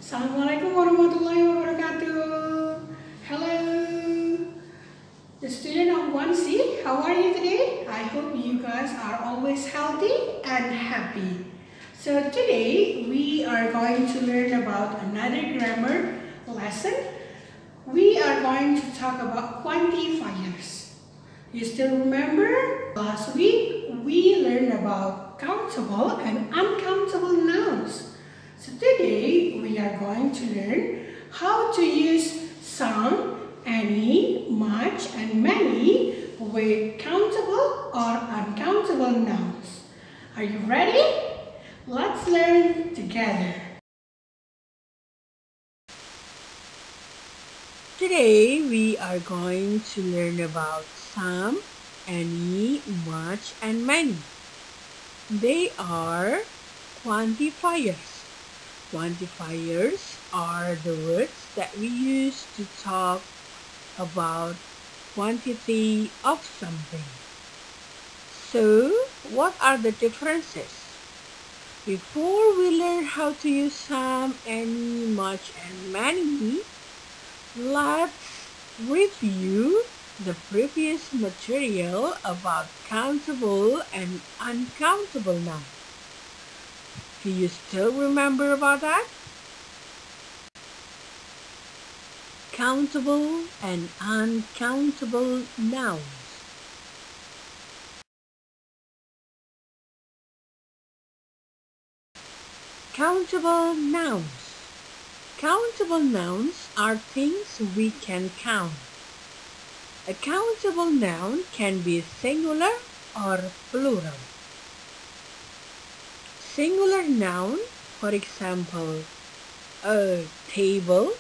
Assalamualaikum warahmatullahi wabarakatuh. Hello, the student of 1C. How are you today? I hope you guys are always healthy and happy. So today we are going to learn about another grammar lesson. We are going to talk about quantifiers. You still remember? Last week we learned about countable and uncountable nouns. So today we are going to learn how to use some, any, much and many with countable or uncountable nouns. Are you ready? Let's learn together. Today we are going to learn about some, any, much and many. They are quantifiers. Quantifiers are the words that we use to talk about quantity of something. So, what are the differences? Before we learn how to use some, any, much and many, let's review the previous material about countable and uncountable nouns. Do you still remember about that? Countable and uncountable nouns. Countable nouns. Countable nouns are things we can count. A countable noun can be singular or plural. Singular noun, for example, a table,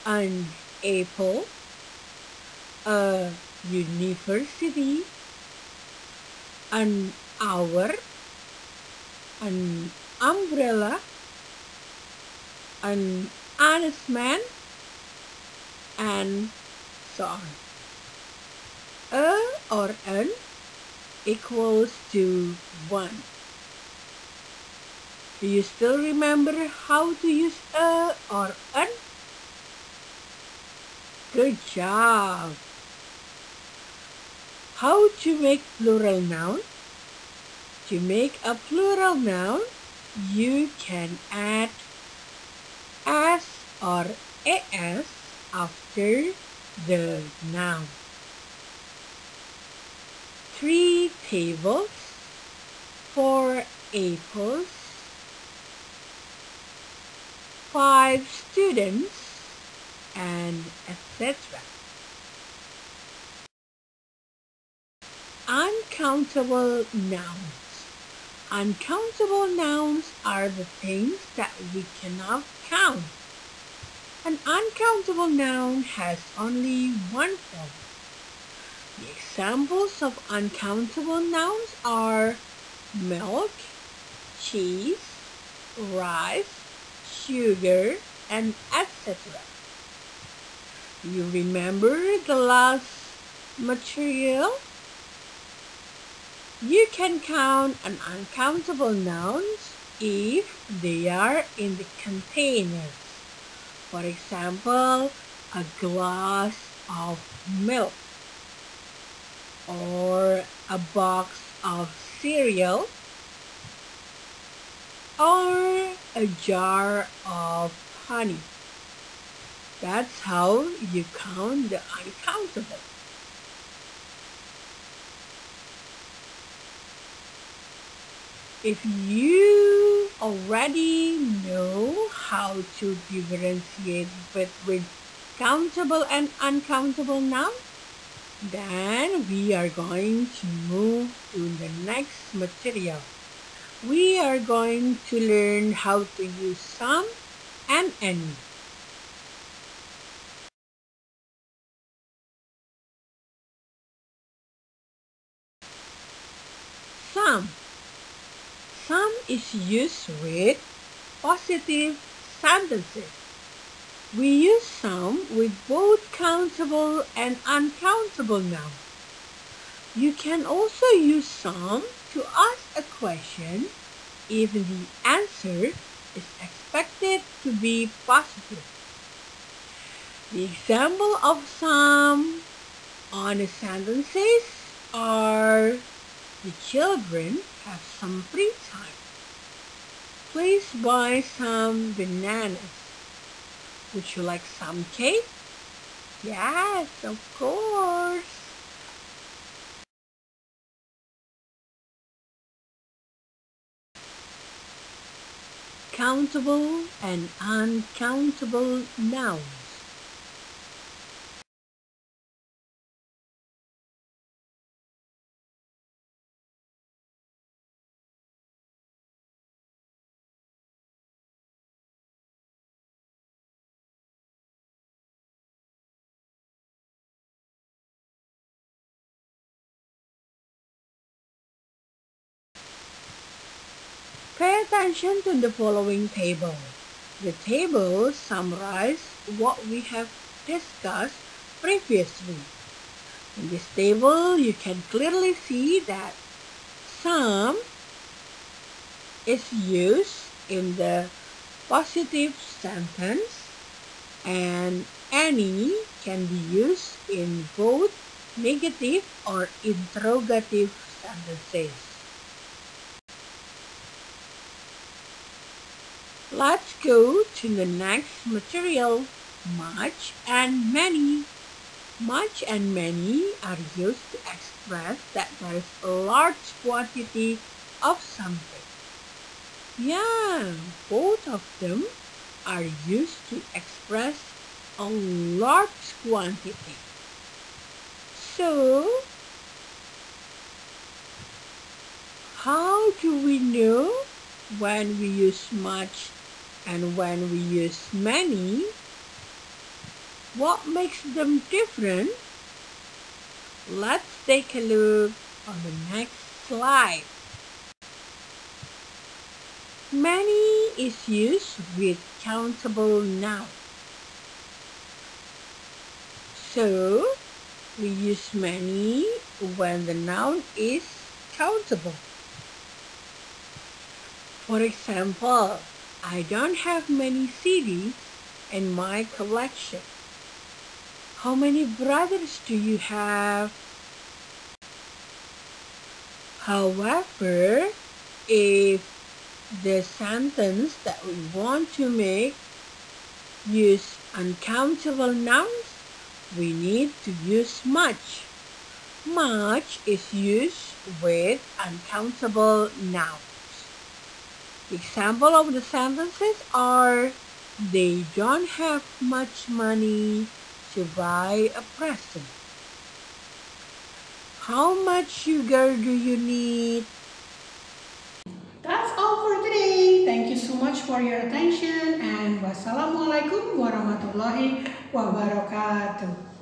an apple, a university, an hour, an umbrella, an honest man, and so on. A or an equals to 1. Do you still remember how to use a or an? Good job! How to make plural noun? To make a plural noun, you can add s or as after the noun. 3 tables, 4 apples, 5 students, and etc. Uncountable nouns. Uncountable nouns are the things that we cannot count. An uncountable noun has only one form. The examples of uncountable nouns are milk, cheese, rice, sugar, and etc. You remember the last material? You can count an uncountable nouns if they are in the containers. For example, a glass of milk or a box of cereal or a jar of honey. That's how you count the uncountable. If you already know how to differentiate between countable and uncountable nouns, then we are going to move to the next material. We are going to learn how to use some and any. Some. Some is used with positive sentences. We use some with both countable and uncountable nouns. You can also use some to ask a question if the answer is expected to be positive. The example of some honest sentences are: the children have some free time. Please buy some bananas. Would you like some cake? Yes, of course. Countable and uncountable nouns. Pay attention to the following table. The table summarizes what we have discussed previously. In this table, you can clearly see that some is used in the positive sentence and any can be used in both negative or interrogative sentences. Let's go to the next material, much and many. Much and many are used to express that there is a large quantity of something. Yeah, both of them are used to express a large quantity. So, how do we know when we use much and when we use many? What makes them different? Let's take a look on the next slide. Many is used with countable nouns. So, we use many when the noun is countable. For example, I don't have many CDs in my collection. How many brothers do you have? However, if the sentence that we want to make use uncountable nouns, we need to use much. Much is used with uncountable nouns. Example of the sentences are: they don't have much money to buy a present. How much sugar do you need? That's all for today. Thank you so much for your attention and wassalamualaikum warahmatullahi wabarakatuh.